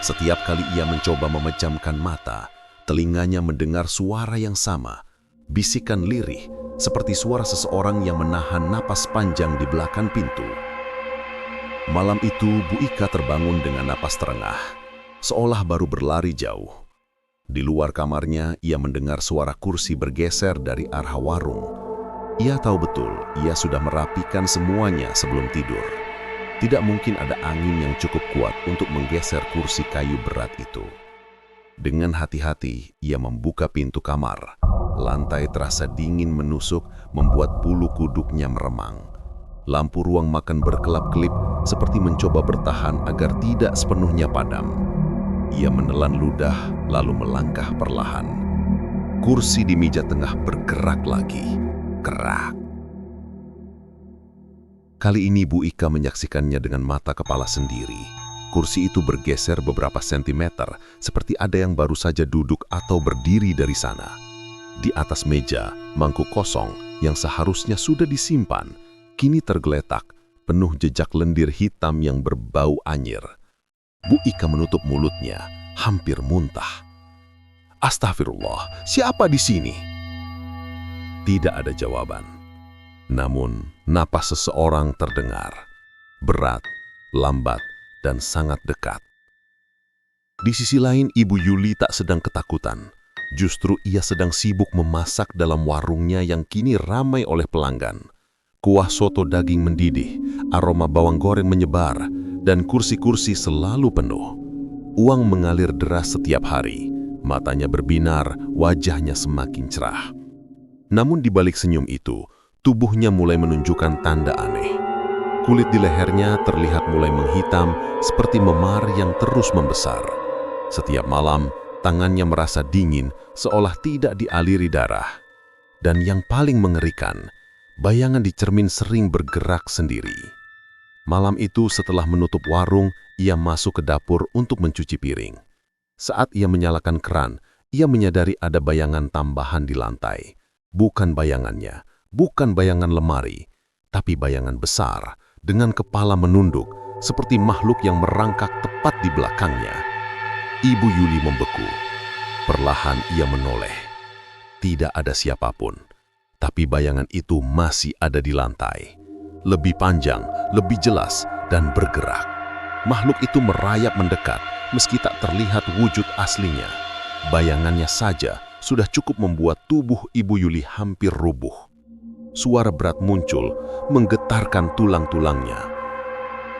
Setiap kali ia mencoba memejamkan mata, telinganya mendengar suara yang sama, bisikan lirih, seperti suara seseorang yang menahan napas panjang di belakang pintu. Malam itu, Bu Ika terbangun dengan napas terengah, seolah baru berlari jauh. Di luar kamarnya, ia mendengar suara kursi bergeser dari arah warung. Ia tahu betul, ia sudah merapikan semuanya sebelum tidur. Tidak mungkin ada angin yang cukup kuat untuk menggeser kursi kayu berat itu. Dengan hati-hati, ia membuka pintu kamar. Lantai terasa dingin menusuk, membuat bulu kuduknya meremang. Lampu ruang makan berkelap-kelip, seperti mencoba bertahan agar tidak sepenuhnya padam. Ia menelan ludah, lalu melangkah perlahan. Kursi di meja tengah bergerak lagi. Gerak. Kali ini Bu Ika menyaksikannya dengan mata kepala sendiri. Kursi itu bergeser beberapa sentimeter, seperti ada yang baru saja duduk atau berdiri dari sana. Di atas meja, mangkuk kosong yang seharusnya sudah disimpan, kini tergeletak, penuh jejak lendir hitam yang berbau anyir. Bu Ika menutup mulutnya, hampir muntah. Astagfirullah, siapa di sini? Tidak ada jawaban. Namun, napas seseorang terdengar. Berat, lambat, dan sangat dekat. Di sisi lain, Ibu Yuli tak sedang ketakutan. Justru ia sedang sibuk memasak dalam warungnya yang kini ramai oleh pelanggan. Kuah soto daging mendidih, aroma bawang goreng menyebar, dan kursi-kursi selalu penuh. Uang mengalir deras setiap hari. Matanya berbinar, wajahnya semakin cerah. Namun di balik senyum itu, tubuhnya mulai menunjukkan tanda aneh. Kulit di lehernya terlihat mulai menghitam seperti memar yang terus membesar. Setiap malam, tangannya merasa dingin seolah tidak dialiri darah. Dan yang paling mengerikan, bayangan di cermin sering bergerak sendiri. Malam itu setelah menutup warung, ia masuk ke dapur untuk mencuci piring. Saat ia menyalakan keran, ia menyadari ada bayangan tambahan di lantai. Bukan bayangannya, bukan bayangan lemari, tapi bayangan besar dengan kepala menunduk seperti makhluk yang merangkak tepat di belakangnya. Ibu Yuli membeku. Perlahan ia menoleh. Tidak ada siapapun, tapi bayangan itu masih ada di lantai. Lebih panjang, lebih jelas, dan bergerak. Makhluk itu merayap mendekat, meski tak terlihat wujud aslinya. Bayangannya saja sudah cukup membuat tubuh Ibu Yuli hampir rubuh. Suara berat muncul, menggetarkan tulang-tulangnya.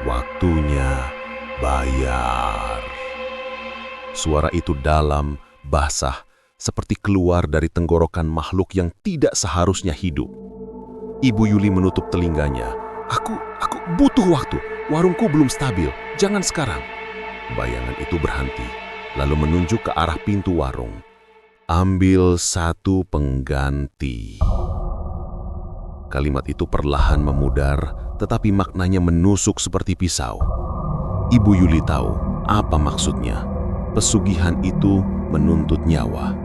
Waktunya bayar. Suara itu dalam, basah, seperti keluar dari tenggorokan makhluk yang tidak seharusnya hidup. Ibu Yuli menutup telinganya. Aku butuh waktu. Warungku belum stabil. Jangan sekarang. Bayangan itu berhenti, lalu menunjuk ke arah pintu warung. Ambil satu pengganti. Kalimat itu perlahan memudar, tetapi maknanya menusuk seperti pisau. Ibu Yuli tahu apa maksudnya. Pesugihan itu menuntut nyawa.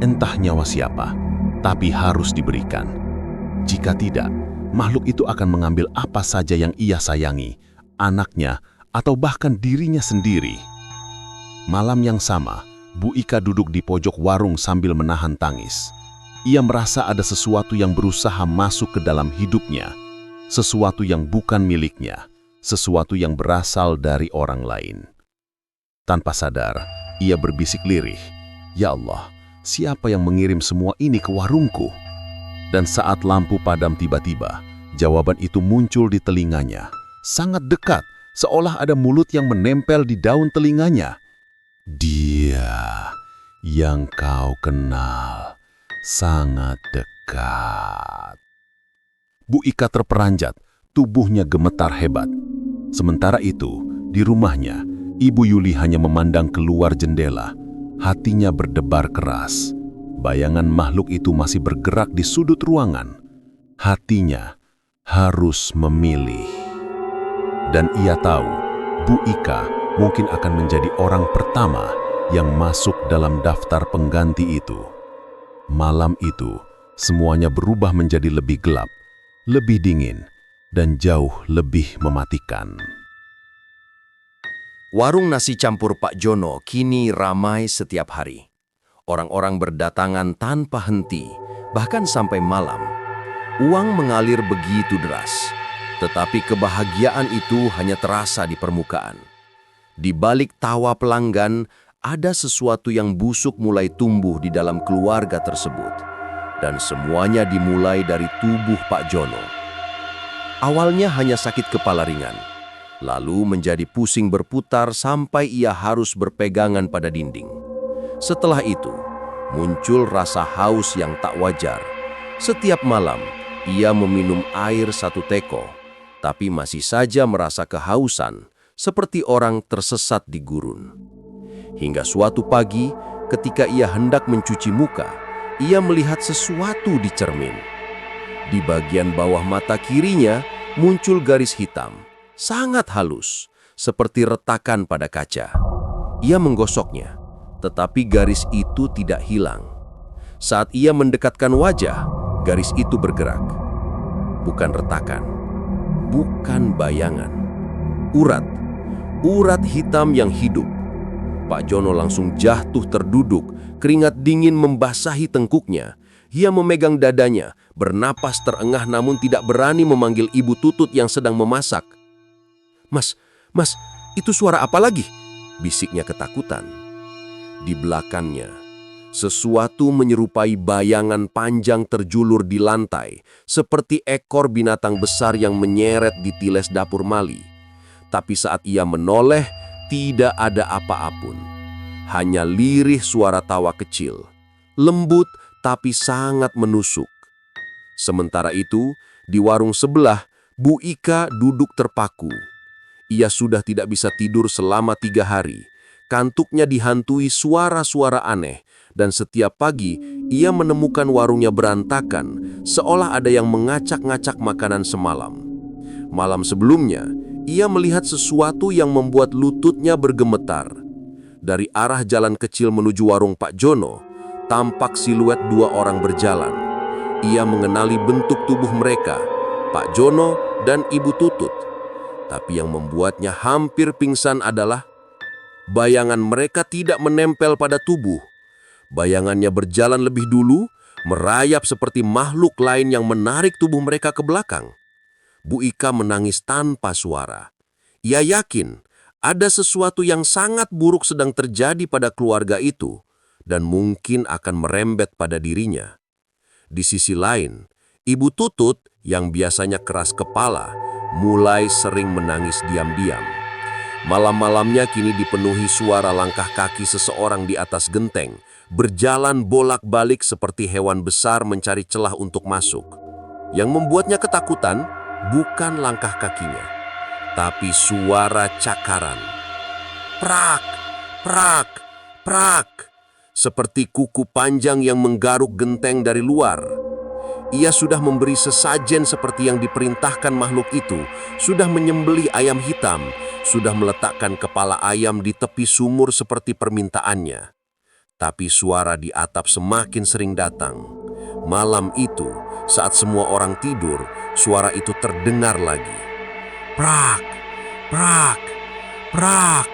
Entah nyawa siapa, tapi harus diberikan. Jika tidak, makhluk itu akan mengambil apa saja yang ia sayangi, anaknya, atau bahkan dirinya sendiri. Malam yang sama, Bu Ika duduk di pojok warung sambil menahan tangis. Ia merasa ada sesuatu yang berusaha masuk ke dalam hidupnya, sesuatu yang bukan miliknya, sesuatu yang berasal dari orang lain. Tanpa sadar, ia berbisik lirih, "Ya Allah, siapa yang mengirim semua ini ke warungku?" Dan saat lampu padam tiba-tiba, jawaban itu muncul di telinganya. Sangat dekat, seolah ada mulut yang menempel di daun telinganya. Dia yang kau kenal, sangat dekat. Bu Ika terperanjat, tubuhnya gemetar hebat. Sementara itu, di rumahnya, Ibu Yuli hanya memandang keluar jendela. Hatinya berdebar keras. Bayangan makhluk itu masih bergerak di sudut ruangan. Hatinya harus memilih. Dan ia tahu, Bu Ika mungkin akan menjadi orang pertama yang masuk dalam daftar pengganti itu. Malam itu, semuanya berubah menjadi lebih gelap, lebih dingin, dan jauh lebih mematikan. Warung nasi campur Pak Jono kini ramai setiap hari. Orang-orang berdatangan tanpa henti, bahkan sampai malam. Uang mengalir begitu deras, tetapi kebahagiaan itu hanya terasa di permukaan. Di balik tawa pelanggan, ada sesuatu yang busuk mulai tumbuh di dalam keluarga tersebut. Dan semuanya dimulai dari tubuh Pak Jono. Awalnya hanya sakit kepala ringan, lalu menjadi pusing berputar sampai ia harus berpegangan pada dinding. Setelah itu, muncul rasa haus yang tak wajar. Setiap malam, ia meminum air 1 teko, tapi masih saja merasa kehausan, seperti orang tersesat di gurun. Hingga suatu pagi, ketika ia hendak mencuci muka, ia melihat sesuatu di cermin. Di bagian bawah mata kirinya, muncul garis hitam, sangat halus, seperti retakan pada kaca. Ia menggosoknya, tetapi garis itu tidak hilang. Saat ia mendekatkan wajah, garis itu bergerak. Bukan retakan, bukan bayangan. Urat hitam yang hidup. Pak Jono langsung jatuh terduduk, keringat dingin membasahi tengkuknya. Ia memegang dadanya, bernapas terengah namun tidak berani memanggil Ibu Tutut yang sedang memasak. Mas, itu suara apa lagi?" bisiknya ketakutan. Di belakangnya, sesuatu menyerupai bayangan panjang terjulur di lantai, seperti ekor binatang besar yang menyeret di tiles dapur Mali. Tapi saat ia menoleh, tidak ada apa-apun. Hanya lirih suara tawa kecil, lembut tapi sangat menusuk. Sementara itu, di warung sebelah, Bu Ika duduk terpaku. Ia sudah tidak bisa tidur selama 3 hari. Kantuknya dihantui suara-suara aneh, dan setiap pagi ia menemukan warungnya berantakan, seolah ada yang mengacak-ngacak makanan semalam. Malam sebelumnya, ia melihat sesuatu yang membuat lututnya bergemetar. Dari arah jalan kecil menuju warung Pak Jono, tampak siluet 2 orang berjalan. Ia mengenali bentuk tubuh mereka, Pak Jono dan Ibu Tutut. Tapi yang membuatnya hampir pingsan adalah bayangan mereka tidak menempel pada tubuh. Bayangannya berjalan lebih dulu, merayap seperti makhluk lain yang menarik tubuh mereka ke belakang. Bu Ika menangis tanpa suara. Ia yakin ada sesuatu yang sangat buruk sedang terjadi pada keluarga itu dan mungkin akan merembet pada dirinya. Di sisi lain, Ibu Tutut yang biasanya keras kepala mulai sering menangis diam-diam. Malam-malamnya kini dipenuhi suara langkah kaki seseorang di atas genteng, berjalan bolak-balik seperti hewan besar mencari celah untuk masuk. Yang membuatnya ketakutan bukan langkah kakinya, tapi suara cakaran. Prak, prak, prak, seperti kuku panjang yang menggaruk genteng dari luar. Ia sudah memberi sesajen seperti yang diperintahkan makhluk itu, sudah menyembelih ayam hitam, sudah meletakkan kepala ayam di tepi sumur seperti permintaannya. Tapi suara di atap semakin sering datang. Malam itu, saat semua orang tidur, suara itu terdengar lagi. Prak, prak, prak.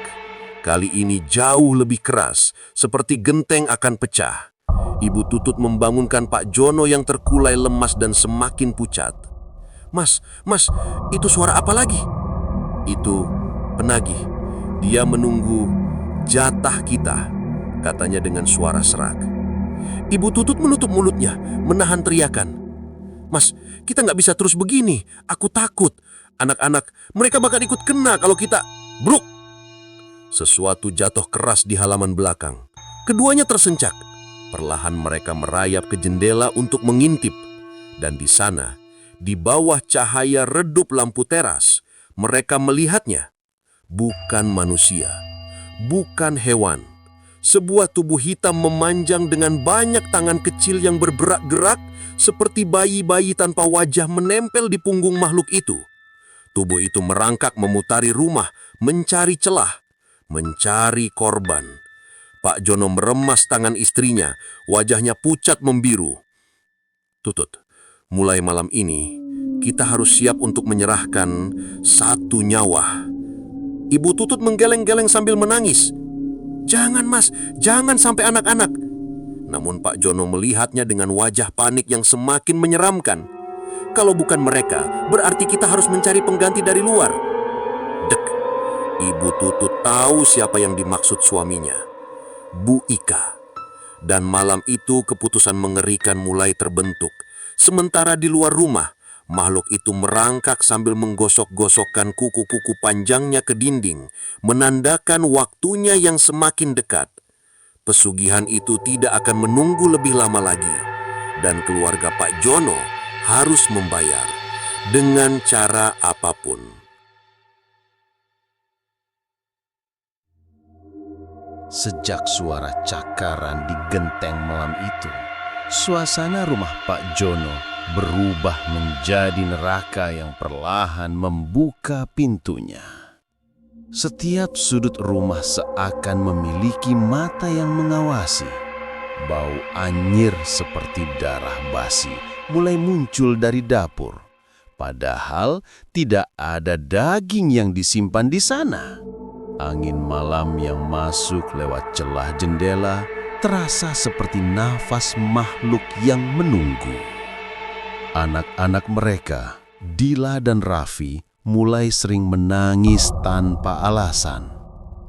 Kali ini jauh lebih keras, seperti genteng akan pecah. Ibu Tutut membangunkan Pak Jono yang terkulai lemas dan semakin pucat. Mas, itu suara apa lagi?" "Itu penagih. Dia menunggu jatah kita," katanya dengan suara serak. Ibu Tutut menutup mulutnya, menahan teriakan. "Mas, kita nggak bisa terus begini. Aku takut. Anak-anak, mereka bakal ikut kena kalau kita..." Bruk! Sesuatu jatuh keras di halaman belakang. Keduanya tersencak. Perlahan mereka merayap ke jendela untuk mengintip. Dan di sana, di bawah cahaya redup lampu teras, mereka melihatnya. Bukan manusia, bukan hewan. Sebuah tubuh hitam memanjang dengan banyak tangan kecil yang bergerak-gerak seperti bayi-bayi tanpa wajah menempel di punggung makhluk itu. Tubuh itu merangkak memutari rumah, mencari celah, mencari korban. Pak Jono meremas tangan istrinya, wajahnya pucat membiru. Tutut, mulai malam ini, kita harus siap untuk menyerahkan satu nyawa. Ibu Tutut menggeleng-geleng sambil menangis. Jangan mas, jangan sampai anak-anak. Namun Pak Jono melihatnya dengan wajah panik yang semakin menyeramkan. Kalau bukan mereka, berarti kita harus mencari pengganti dari luar. Dek, Ibu Tutut tahu siapa yang dimaksud suaminya. Bu Ika. Dan malam itu keputusan mengerikan mulai terbentuk. Sementara di luar rumah, makhluk itu merangkak sambil menggosok-gosokkan kuku-kuku panjangnya ke dinding, menandakan waktunya yang semakin dekat. Pesugihan itu tidak akan menunggu lebih lama lagi, dan keluarga Pak Jono harus membayar dengan cara apapun. Sejak suara cakaran di genteng malam itu, suasana rumah Pak Jono berubah menjadi neraka yang perlahan membuka pintunya. Setiap sudut rumah seakan memiliki mata yang mengawasi. Bau anyir seperti darah basi mulai muncul dari dapur. Padahal tidak ada daging yang disimpan di sana. Angin malam yang masuk lewat celah jendela terasa seperti nafas makhluk yang menunggu. Anak-anak mereka, Dila dan Raffi, mulai sering menangis tanpa alasan.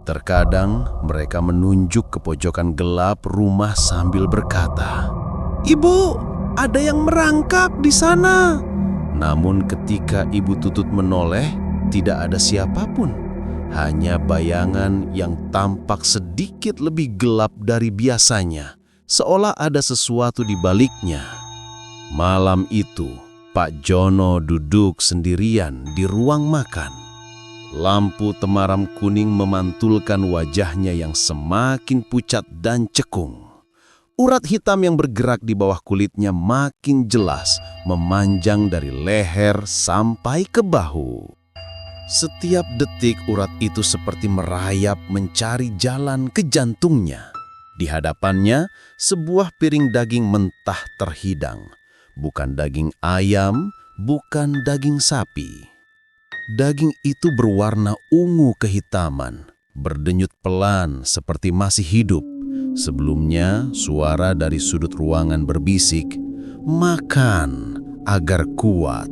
Terkadang mereka menunjuk ke pojokan gelap rumah sambil berkata, "Ibu, ada yang merangkak di sana." Namun ketika Ibu Tutut menoleh, tidak ada siapapun. Hanya bayangan yang tampak sedikit lebih gelap dari biasanya, seolah ada sesuatu di baliknya. Malam itu, Pak Jono duduk sendirian di ruang makan. Lampu temaram kuning memantulkan wajahnya yang semakin pucat dan cekung. Urat hitam yang bergerak di bawah kulitnya makin jelas, memanjang dari leher sampai ke bahu. Setiap detik urat itu seperti merayap mencari jalan ke jantungnya. Di hadapannya, sebuah piring daging mentah terhidang. Bukan daging ayam, bukan daging sapi. Daging itu berwarna ungu kehitaman, berdenyut pelan seperti masih hidup. Sebelumnya, suara dari sudut ruangan berbisik, "Makan agar kuat.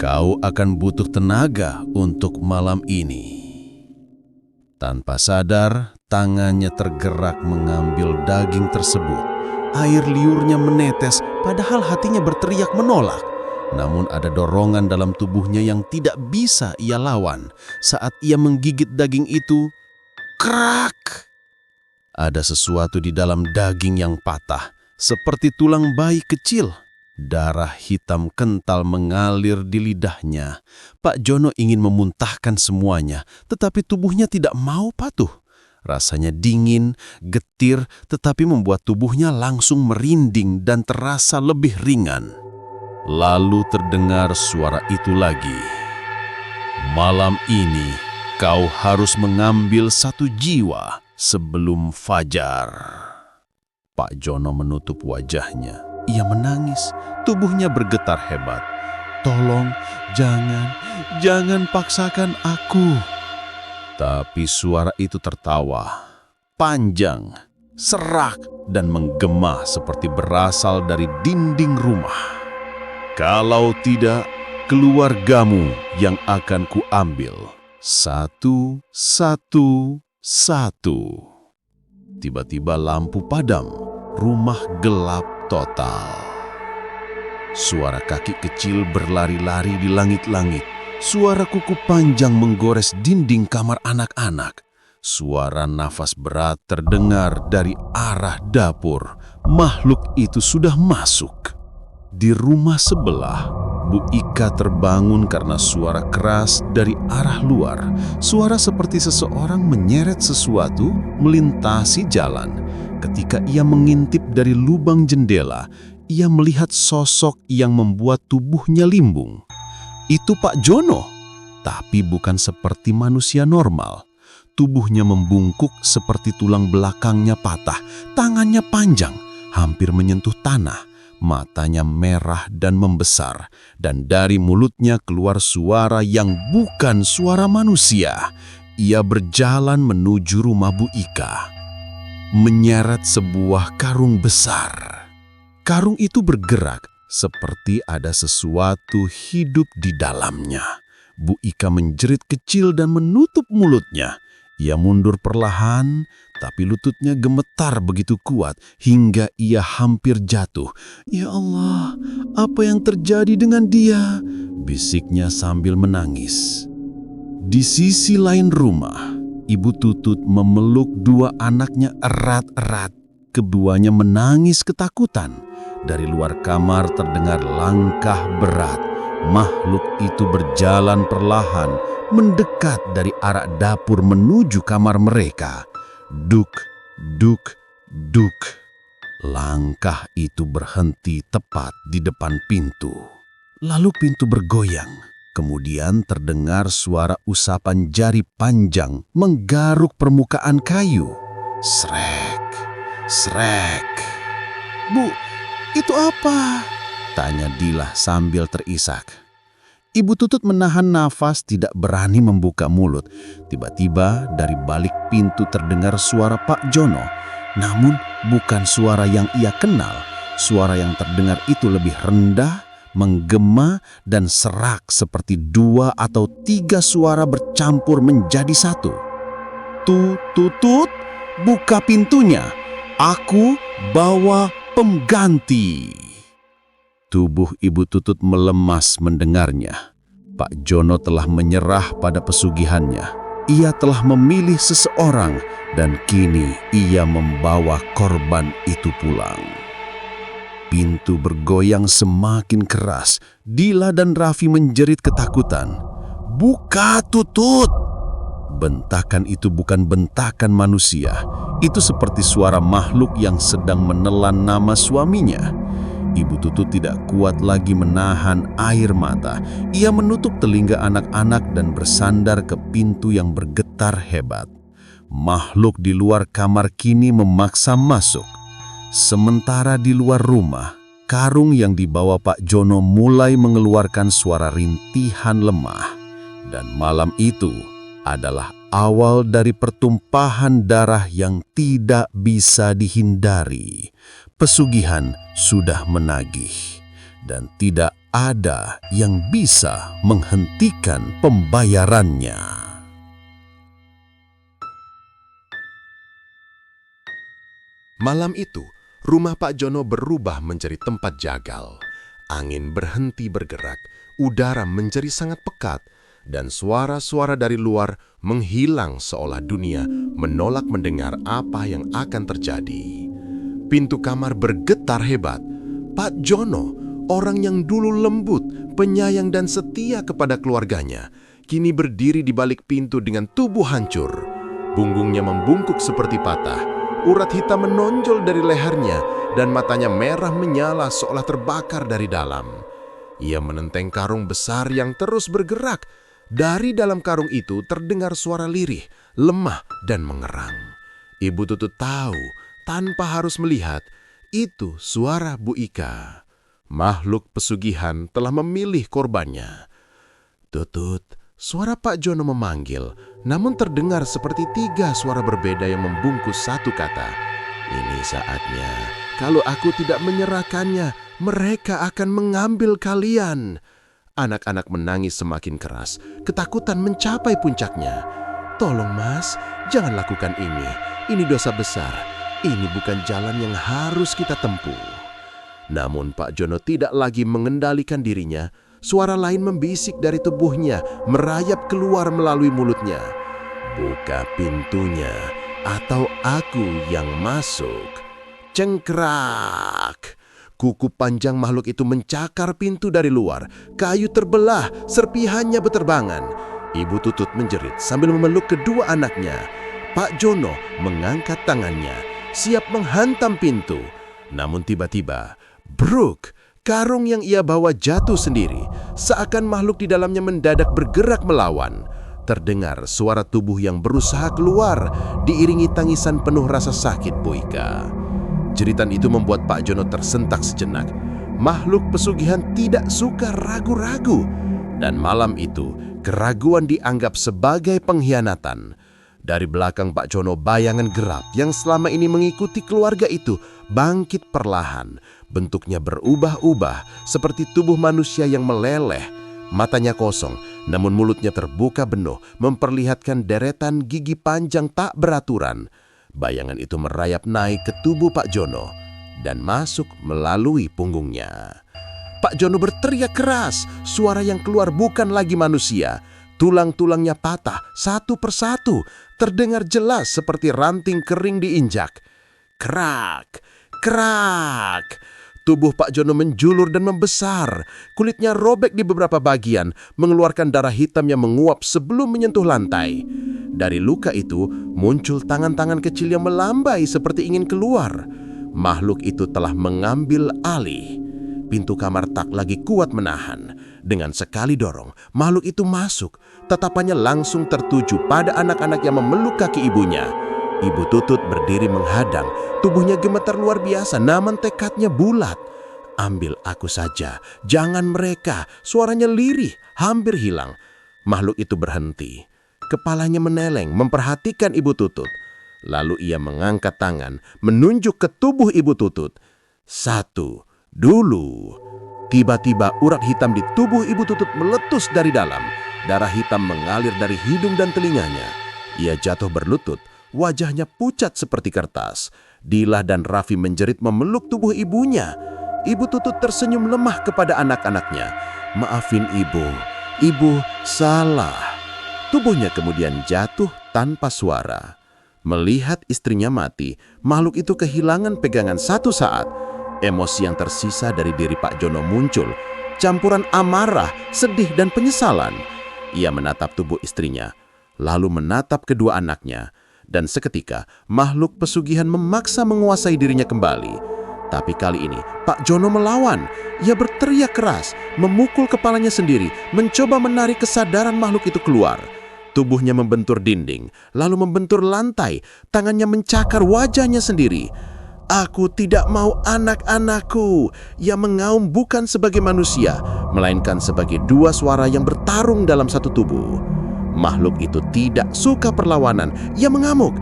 Kau akan butuh tenaga untuk malam ini." Tanpa sadar, tangannya tergerak mengambil daging tersebut. Air liurnya menetes, padahal hatinya berteriak menolak. Namun ada dorongan dalam tubuhnya yang tidak bisa ia lawan. Saat ia menggigit daging itu, krak! Ada sesuatu di dalam daging yang patah, seperti tulang bayi kecil. Darah hitam kental mengalir di lidahnya. Pak Jono ingin memuntahkan semuanya, tetapi tubuhnya tidak mau patuh. Rasanya dingin, getir, tetapi membuat tubuhnya langsung merinding dan terasa lebih ringan. Lalu terdengar suara itu lagi. "Malam ini kau harus mengambil satu jiwa sebelum fajar." Pak Jono menutup wajahnya. Ia menangis, tubuhnya bergetar hebat. "Tolong, jangan paksakan aku." Tapi suara itu tertawa, panjang, serak, dan menggema seperti berasal dari dinding rumah. "Kalau tidak, keluargamu yang akan kuambil. Satu. Tiba-tiba lampu padam, rumah gelap total. Suara kaki kecil berlari-lari di langit-langit. Suara kuku panjang menggores dinding kamar anak-anak. Suara nafas berat terdengar dari arah dapur. Makhluk itu sudah masuk. Di rumah sebelah, Bu Ika terbangun karena suara keras dari arah luar. Suara seperti seseorang menyeret sesuatu melintasi jalan. Ketika ia mengintip dari lubang jendela, ia melihat sosok yang membuat tubuhnya limbung. Itu Pak Jono. tapi bukan seperti manusia normal. Tubuhnya membungkuk seperti tulang belakangnya patah, tangannya panjang, hampir menyentuh tanah, matanya merah dan membesar, dan dari mulutnya keluar suara yang bukan suara manusia. Ia berjalan menuju rumah Bu Ika, menyeret sebuah karung besar. Karung itu bergerak seperti ada sesuatu hidup di dalamnya. Bu Ika menjerit kecil dan menutup mulutnya. Ia mundur perlahan, tapi lututnya gemetar begitu kuat hingga ia hampir jatuh. "Ya Allah, apa yang terjadi dengan dia?" bisiknya sambil menangis. Di sisi lain rumah, Ibu Tutut memeluk dua anaknya erat-erat. Keduanya menangis ketakutan. Dari luar kamar terdengar langkah berat. Makhluk itu berjalan perlahan, mendekat dari arah dapur menuju kamar mereka. Duk, duk, duk. Langkah itu berhenti tepat di depan pintu. Lalu pintu bergoyang. Kemudian terdengar suara usapan jari panjang menggaruk permukaan kayu. Srek, srek. "Bu, itu apa?" tanya Dilah sambil terisak. Ibu Tutut menahan nafas, tidak berani membuka mulut. Tiba-tiba dari balik pintu terdengar suara Pak Jono. Namun bukan suara yang ia kenal. Suara yang terdengar itu lebih rendah, menggema, dan serak seperti 2 atau 3 suara bercampur menjadi satu. "Tutut, buka pintunya. Aku bawa pengganti." Tubuh Ibu Tutut melemas mendengarnya. Pak Jono telah menyerah pada pesugihannya. Ia telah memilih seseorang dan kini ia membawa korban itu pulang. Pintu bergoyang semakin keras. Dila dan Raffi menjerit ketakutan. "Buka, Tutut!" Bentakan itu bukan bentakan manusia. Itu seperti suara makhluk yang sedang menelan nama suaminya. Ibu Tutut tidak kuat lagi menahan air mata. Ia menutup telinga anak-anak dan bersandar ke pintu yang bergetar hebat. Makhluk di luar kamar kini memaksa masuk. Sementara di luar rumah, karung yang dibawa Pak Jono mulai mengeluarkan suara rintihan lemah. Dan malam itu adalah awal dari pertumpahan darah yang tidak bisa dihindari. Pesugihan sudah menagih, dan tidak ada yang bisa menghentikan pembayarannya. Malam itu, rumah Pak Jono berubah menjadi tempat jagal. Angin berhenti bergerak, udara menjadi sangat pekat, dan suara-suara dari luar menghilang seolah dunia menolak mendengar apa yang akan terjadi. Pintu kamar bergetar hebat. Pak Jono, orang yang dulu lembut, penyayang dan setia kepada keluarganya, kini berdiri di balik pintu dengan tubuh hancur. Punggungnya membungkuk seperti patah, urat hitam menonjol dari lehernya, dan matanya merah menyala seolah terbakar dari dalam. Ia menenteng karung besar yang terus bergerak. Dari dalam karung itu terdengar suara lirih, lemah, dan mengerang. Ibu Tutut tahu, tanpa harus melihat, itu suara Bu Ika. Makhluk pesugihan telah memilih korbannya. "Tutut," suara Pak Jono memanggil, namun terdengar seperti 3 suara berbeda yang membungkus satu kata. "Ini saatnya. Kalau aku tidak menyerahkannya, mereka akan mengambil kalian." Anak-anak menangis semakin keras. Ketakutan mencapai puncaknya. "Tolong Mas, jangan lakukan ini. Ini dosa besar. Ini bukan jalan yang harus kita tempuh." Namun Pak Jono tidak lagi mengendalikan dirinya. Suara lain membisik dari tubuhnya, merayap keluar melalui mulutnya. "Buka pintunya, atau aku yang masuk." Cengkrak! Kuku panjang makhluk itu mencakar pintu dari luar. Kayu terbelah, serpihannya beterbangan. Ibu Tutut menjerit sambil memeluk kedua anaknya. Pak Jono mengangkat tangannya, siap menghantam pintu. Namun tiba-tiba, bruk, Karung yang ia bawa jatuh sendiri, seakan makhluk di dalamnya mendadak bergerak melawan. Terdengar suara tubuh yang berusaha keluar, diiringi tangisan penuh rasa sakit Bu Ika. Jeritan itu membuat Pak Jono tersentak sejenak. Makhluk pesugihan tidak suka ragu-ragu. Dan malam itu, keraguan dianggap sebagai pengkhianatan. Dari belakang Pak Jono, bayangan gelap yang selama ini mengikuti keluarga itu bangkit perlahan. Bentuknya berubah-ubah seperti tubuh manusia yang meleleh. Matanya kosong, namun mulutnya terbuka penuh, memperlihatkan deretan gigi panjang tak beraturan. Bayangan itu merayap naik ke tubuh Pak Jono dan masuk melalui punggungnya. Pak Jono berteriak keras, suara yang keluar bukan lagi manusia. Tulang-tulangnya patah satu persatu, terdengar jelas seperti ranting kering diinjak. Krak, krak. Tubuh Pak Jono menjulur dan membesar. Kulitnya robek di beberapa bagian, mengeluarkan darah hitam yang menguap sebelum menyentuh lantai. Dari luka itu muncul tangan-tangan kecil yang melambai seperti ingin keluar. Makhluk itu telah mengambil alih. Pintu kamar tak lagi kuat menahan. Dengan sekali dorong, makhluk itu masuk. Tatapannya langsung tertuju pada anak-anak yang memeluk kaki ibunya. Ibu Tutut berdiri menghadang. Tubuhnya gemetar luar biasa, namun tekadnya bulat. Ambil aku saja, jangan mereka. Suaranya lirih, hampir hilang. Makhluk itu berhenti. Kepalanya meneleng, memperhatikan Ibu Tutut. Lalu ia mengangkat tangan, menunjuk ke tubuh Ibu Tutut. 1, dulu. Tiba-tiba urat hitam di tubuh Ibu Tutut meletus dari dalam. Darah hitam mengalir dari hidung dan telinganya. Ia jatuh berlutut, wajahnya pucat seperti kertas. Dila dan Raffi menjerit memeluk tubuh ibunya. Ibu Tutut tersenyum lemah kepada anak-anaknya. Maafin ibu, ibu salah. Tubuhnya kemudian jatuh tanpa suara. Melihat istrinya mati, makhluk itu kehilangan pegangan satu saat. Emosi yang tersisa dari diri Pak Jono muncul, campuran amarah, sedih, dan penyesalan. Ia menatap tubuh istrinya, lalu menatap kedua anaknya, dan seketika makhluk pesugihan memaksa menguasai dirinya kembali. Tapi kali ini Pak Jono melawan. Ia berteriak keras, memukul kepalanya sendiri, mencoba menarik kesadaran makhluk itu keluar. Tubuhnya membentur dinding, lalu membentur lantai, tangannya mencakar wajahnya sendiri. Aku tidak mau anak-anakku. Ia mengaum bukan sebagai manusia, melainkan sebagai dua suara yang bertarung dalam satu tubuh. Makhluk itu tidak suka perlawanan. Ia mengamuk.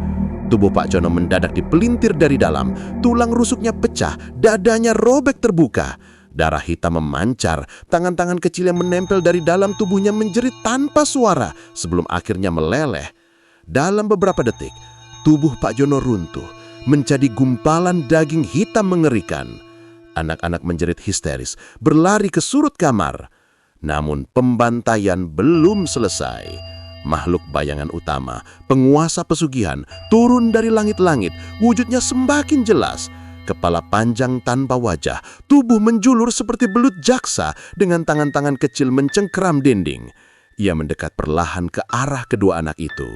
Tubuh Pak Jono mendadak dipelintir dari dalam. Tulang rusuknya pecah, dadanya robek terbuka. Darah hitam memancar, tangan-tangan kecil yang menempel dari dalam tubuhnya menjerit tanpa suara sebelum akhirnya meleleh. Dalam beberapa detik, tubuh Pak Jono runtuh, menjadi gumpalan daging hitam mengerikan. Anak-anak menjerit histeris, berlari ke surut kamar. Namun pembantaian belum selesai. Makhluk bayangan utama, penguasa pesugihan, turun dari langit-langit. Wujudnya semakin jelas. Kepala panjang tanpa wajah, tubuh menjulur seperti belut jaksa dengan tangan-tangan kecil mencengkeram dinding. Ia mendekat perlahan ke arah kedua anak itu.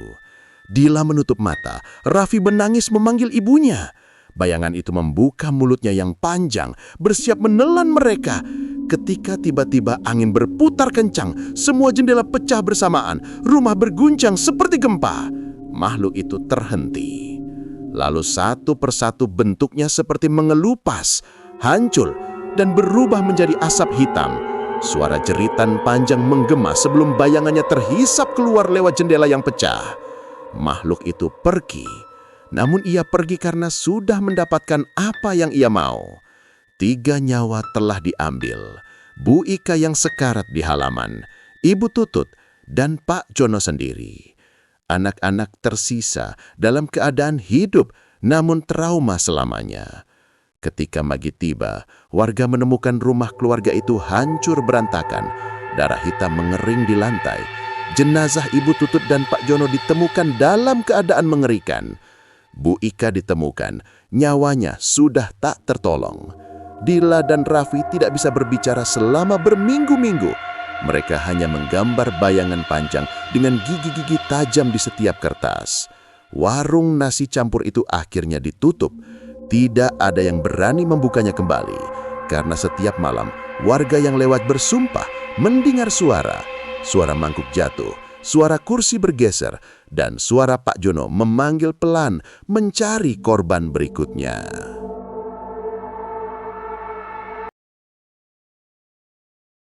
Dila menutup mata, Raffi menangis memanggil ibunya. Bayangan itu membuka mulutnya yang panjang, bersiap menelan mereka. Ketika tiba-tiba angin berputar kencang, semua jendela pecah bersamaan, rumah berguncang seperti gempa. Makhluk itu terhenti. Lalu satu persatu bentuknya seperti mengelupas, hancur, dan berubah menjadi asap hitam. Suara jeritan panjang menggema sebelum bayangannya terhisap keluar lewat jendela yang pecah. Makhluk itu pergi, namun ia pergi karena sudah mendapatkan apa yang ia mau. 3 nyawa telah diambil. Bu Ika yang sekarat di halaman, Ibu Tutut, dan Pak Jono sendiri. Anak-anak tersisa dalam keadaan hidup namun trauma selamanya. Ketika maghrib tiba, warga menemukan rumah keluarga itu hancur berantakan. Darah hitam mengering di lantai. Jenazah Ibu Tutut dan Pak Jono ditemukan dalam keadaan mengerikan. Bu Ika ditemukan, nyawanya sudah tak tertolong. Dila dan Raffi tidak bisa berbicara selama berminggu-minggu. Mereka hanya menggambar bayangan panjang dengan gigi-gigi tajam di setiap kertas. Warung nasi campur itu akhirnya ditutup. Tidak ada yang berani membukanya kembali. Karena setiap malam, warga yang lewat bersumpah mendengar suara mangkuk jatuh, suara kursi bergeser, dan suara Pak Jono memanggil pelan mencari korban berikutnya.